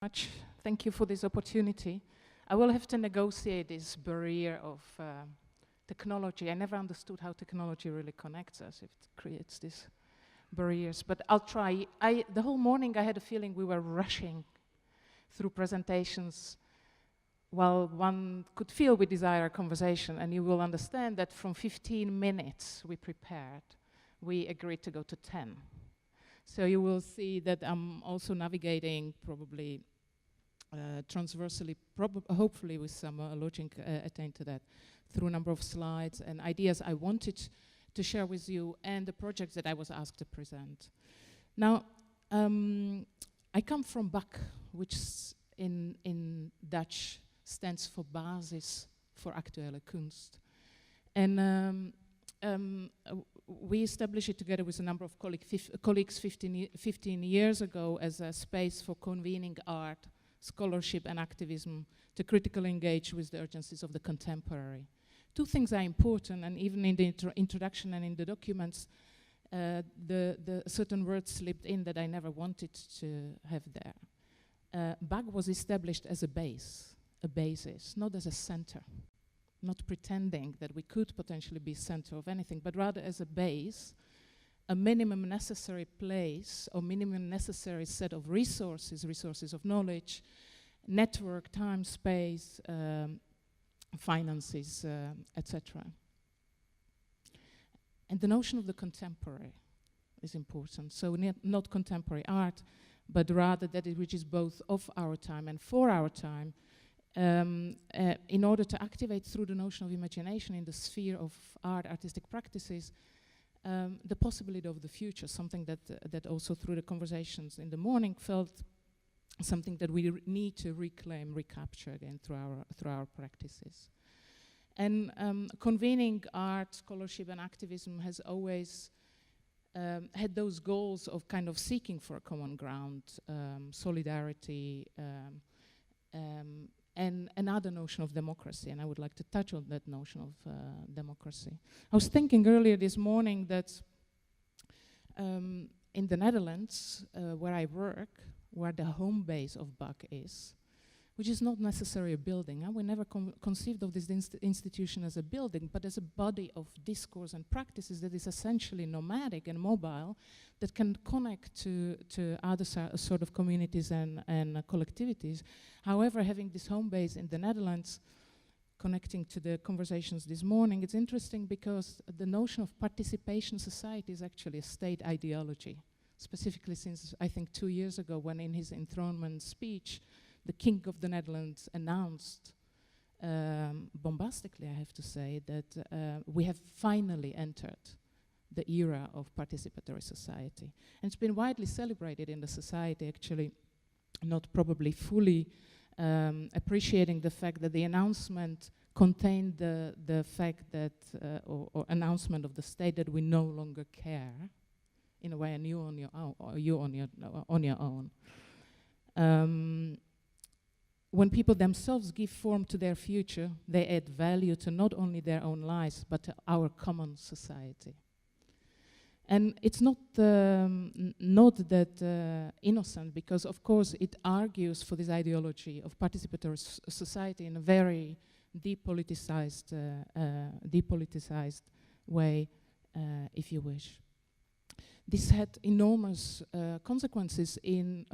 Much. Thank you for this opportunity. I will have to negotiate this barrier of technology. I never understood how technology really connects us, if it creates these barriers, but I'll try. The whole morning I had a feeling we were rushing through presentations while one could feel we desire a conversation, and you will understand that from 15 minutes we prepared, we agreed to go to 10. So you will see that I'm also navigating probably transversely, hopefully with some logic attained to that, through a number of slides and ideas I wanted to share with you and the projects that I was asked to present. Now, I come from BAK, which in Dutch stands for Basis voor actuele kunst. And we established it together with a number of colleagues 15 years ago as a space for convening art, scholarship and activism to critically engage with the urgencies of the contemporary. Two things are important, and even in the introduction and in the documents, the certain words slipped in that I never wanted to have there. BAG was established as a basis, not as a center, not pretending that we could potentially be center of anything, but rather as a base, a minimum necessary place or minimum necessary set of resources of knowledge, network, time, space, finances, etc. And the notion of the contemporary is important. So not contemporary art, but rather that which is both of our time and for our time, in order to activate through the notion of imagination in the sphere of art, artistic practices, the possibility of the future, something that also through the conversations in the morning felt something that we need to reclaim, recapture again through our practices. And convening art, scholarship and activism has always had those goals of kind of seeking for a common ground, solidarity, and another notion of democracy, and I would like to touch on that notion of democracy. I was thinking earlier this morning that in the Netherlands, where I work, where the home base of BAK is, which is not necessarily a building. We never conceived of this institution as a building, but as a body of discourse and practices that is essentially nomadic and mobile, that can connect to other sort of communities and collectivities. However, having this home base in the Netherlands, connecting to the conversations this morning, it's interesting because the notion of participation society is actually a state ideology, specifically since I think 2 years ago, when in his enthronement speech, the King of the Netherlands announced, bombastically I have to say, that we have finally entered the era of participatory society. And it's been widely celebrated in the society, actually, not probably fully appreciating the fact that the announcement contained the fact that, or announcement of the state that we no longer care, in a way, and you on your own, or you on your own. When people themselves give form to their future, they add value to not only their own lives, but to our common society. And it's not that innocent, because of course it argues for this ideology of participatory society in a very depoliticized way, if you wish. This had enormous consequences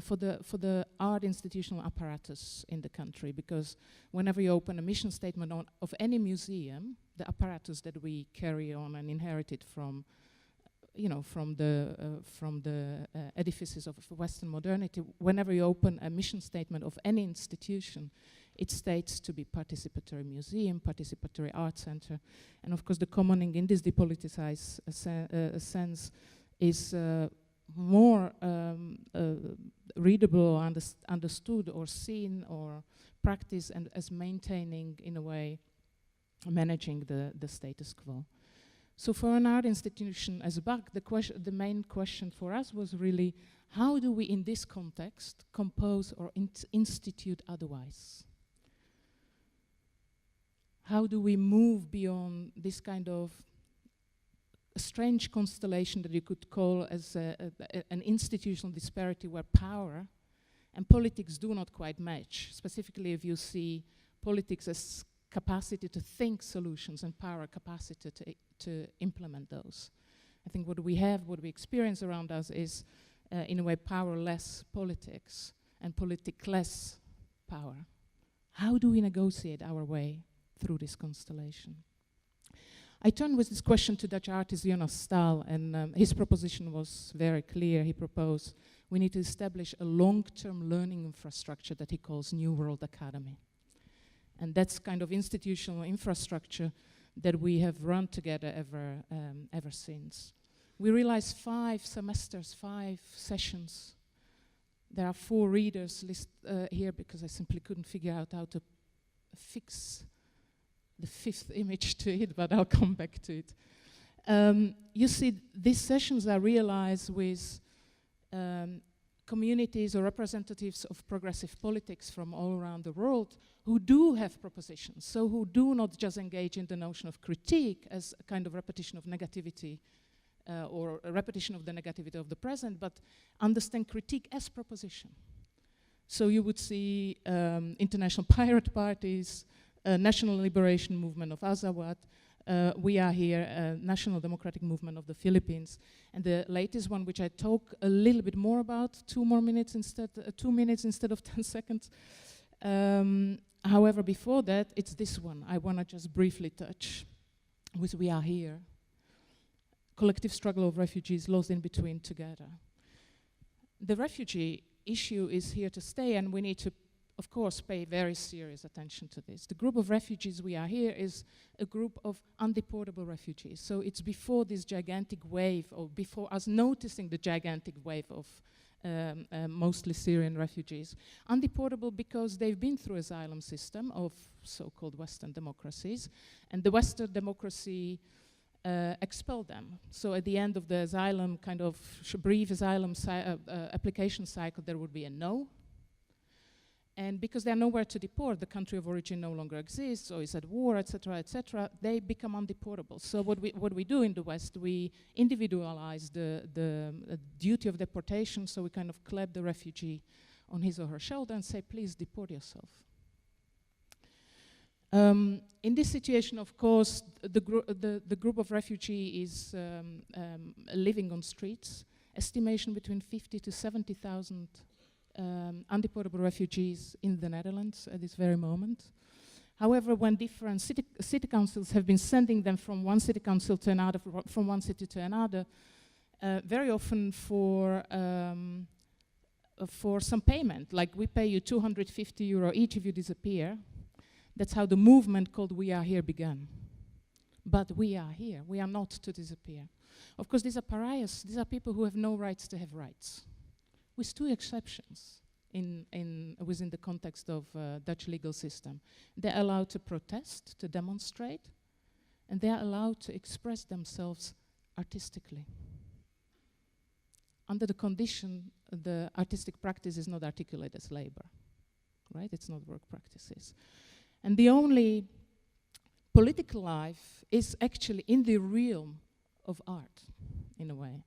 for the art institutional apparatus in the country, because whenever you open a mission statement of any museum, the apparatus that we carry on and inherited from, from the edifices of Western modernity, whenever you open a mission statement of any institution, it states to be participatory museum, participatory art center, and of course the commoning in this depoliticized sense is more readable, or understood, or seen, or practiced, and as maintaining, in a way, managing the status quo. So for an art institution as BAK, the main question for us was really, how do we, in this context, compose or institute otherwise? How do we move beyond this kind of a strange constellation that you could call as an institutional disparity, where power and politics do not quite match, specifically if you see politics as capacity to think solutions and power capacity to implement those. I think what we have, what we experience around us is, in a way, powerless politics and politicless power. How do we negotiate our way through this constellation? I turned with this question to Dutch artist Jonas Staal, and his proposition was very clear. He proposed we need to establish a long-term learning infrastructure that he calls New World Academy. And that's kind of institutional infrastructure that we have run together ever since. We realized 5 semesters, 5 sessions. There are 4 readers listed here because I simply couldn't figure out how to fix the 5th image to it, but I'll come back to it. You see, these sessions are realized with communities or representatives of progressive politics from all around the world who do have propositions, so who do not just engage in the notion of critique as a kind of repetition of negativity or a repetition of the negativity of the present, but understand critique as proposition. So you would see international pirate parties, National Liberation Movement of Azawad, we are here, National Democratic Movement of the Philippines, and the latest one, which I talk a little bit more about, 2 minutes instead of 10 seconds. However, before that, it's this one I want to just briefly touch, with We Are Here. Collective struggle of refugees lost in between together. The refugee issue is here to stay, and we need to, of course, pay very serious attention to this. The group of refugees We Are Here is a group of undeportable refugees. So it's before this gigantic wave, or before us noticing the gigantic wave of mostly Syrian refugees. Undeportable because they've been through asylum system of so-called Western democracies, and the Western democracy expelled them. So at the end of the asylum, kind of brief asylum application cycle, there would be a no. And because they're nowhere to deport, the country of origin no longer exists, or is at war, etc., they become undeportable. So what we do in the West, we individualize the duty of deportation, so we kind of clap the refugee on his or her shoulder and say, please deport yourself. In this situation, of course, the group of refugees is living on streets. Estimation between 50 to 70,000 undeportable refugees in the Netherlands at this very moment. However, when different city councils have been sending them from one city council to another, from one city to another, very often for some payment, like we pay you €250 each if you disappear. That's how the movement called We Are Here began. But we are here. We are not to disappear. Of course, these are pariahs. These are people who have no rights to have rights, with 2 exceptions within the context of Dutch legal system. They're allowed to protest, to demonstrate, and they're allowed to express themselves artistically. Under the condition, the artistic practice is not articulated as labor, right? It's not work practices. And the only political life is actually in the realm of art, in a way.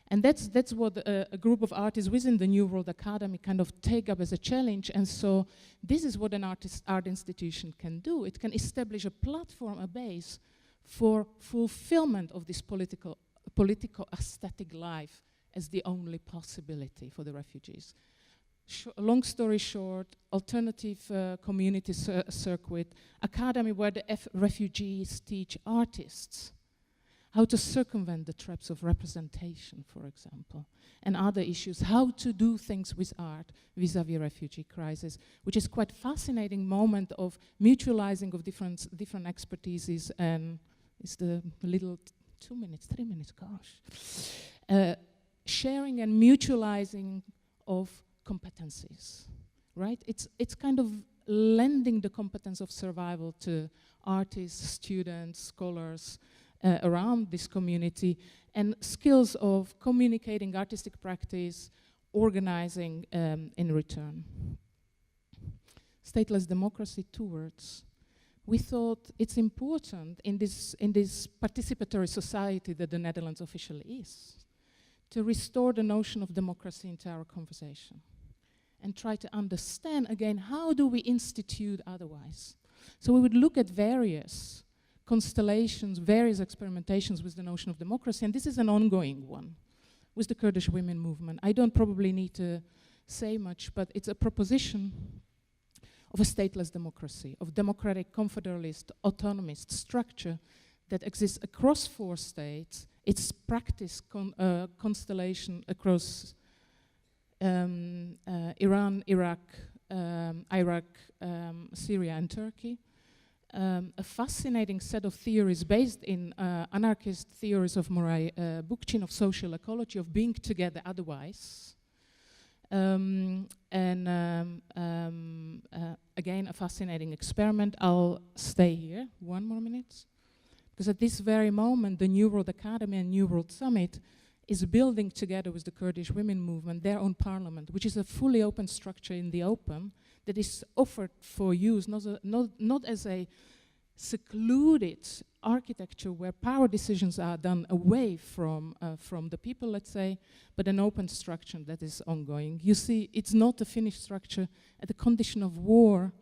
And that's what a group of artists within the New World Academy kind of take up as a challenge. And so this is what an art institution can do. It can establish a platform, a base for fulfillment of this political aesthetic life as the only possibility for the refugees. Long story short, alternative community circuit, academy where the refugees teach artists how to circumvent the traps of representation, for example, and other issues, how to do things with art vis-a-vis refugee crisis, which is quite fascinating moment of mutualizing of different expertises, and it's the little 2 minutes, 3 minutes, gosh. Sharing and mutualizing of competencies, right? It's kind of lending the competence of survival to artists, students, scholars around this community, and skills of communicating artistic practice, organizing in return. Stateless democracy, 2 words. We thought it's important in this participatory society that the Netherlands officially is, to restore the notion of democracy into our conversation. and try to understand again, how do we institute otherwise? So we would look at various constellations, various experimentations with the notion of democracy, and this is an ongoing one with the Kurdish women movement. I don't probably need to say much, but it's a proposition of a stateless democracy, of democratic, confederalist, autonomist structure that exists across 4 states. Its practice constellation across Iran, Iraq, Syria and Turkey. A fascinating set of theories based in anarchist theories of Moray Bookchin, of social ecology, of being together otherwise. Again, a fascinating experiment. I'll stay here 1 more minute. Because at this very moment, the New World Academy and New World Summit is building together with the Kurdish women movement their own parliament, which is a fully open structure in the open that is offered for use, not as a secluded architecture where power decisions are done away from the people, let's say, but an open structure that is ongoing. You see, it's not a finished structure. At the condition of war,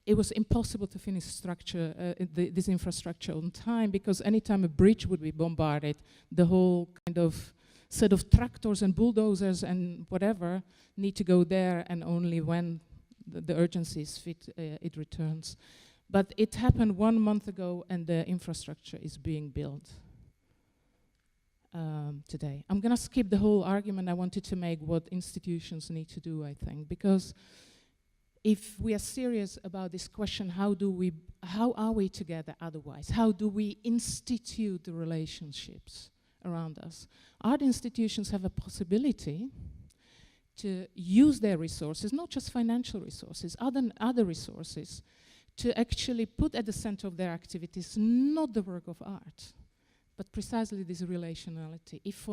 it was impossible to finish this infrastructure on time, because anytime a bridge would be bombarded, the whole kind of set of tractors and bulldozers and whatever need to go there, and only when the urgency is fit, it returns. But it happened 1 month ago, and the infrastructure is being built today. I'm gonna skip the whole argument I wanted to make what institutions need to do, I think, because if we are serious about this question, how are we together otherwise? How do we institute the relationships around us? Art institutions have a possibility to use their resources, not just financial resources, other resources, to actually put at the center of their activities not the work of art, but precisely this relationality, if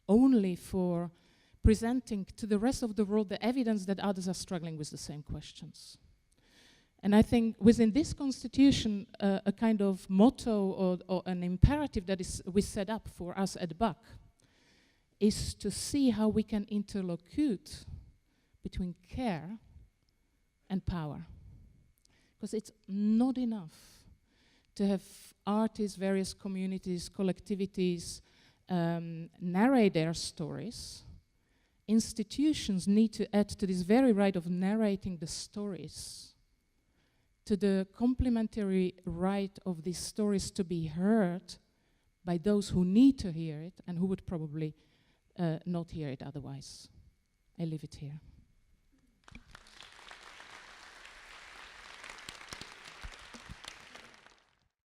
only for presenting to the rest of the world the evidence that others are struggling with the same questions. And I think within this constitution, a kind of motto or an imperative that we set up for us at BAC is to see how we can interlocute between care and power. Because it's not enough to have artists, various communities, collectivities narrate their stories. Institutions need to add to this very right of narrating the stories, to the complementary right of these stories to be heard by those who need to hear it and who would probably not hear it otherwise. I leave it here.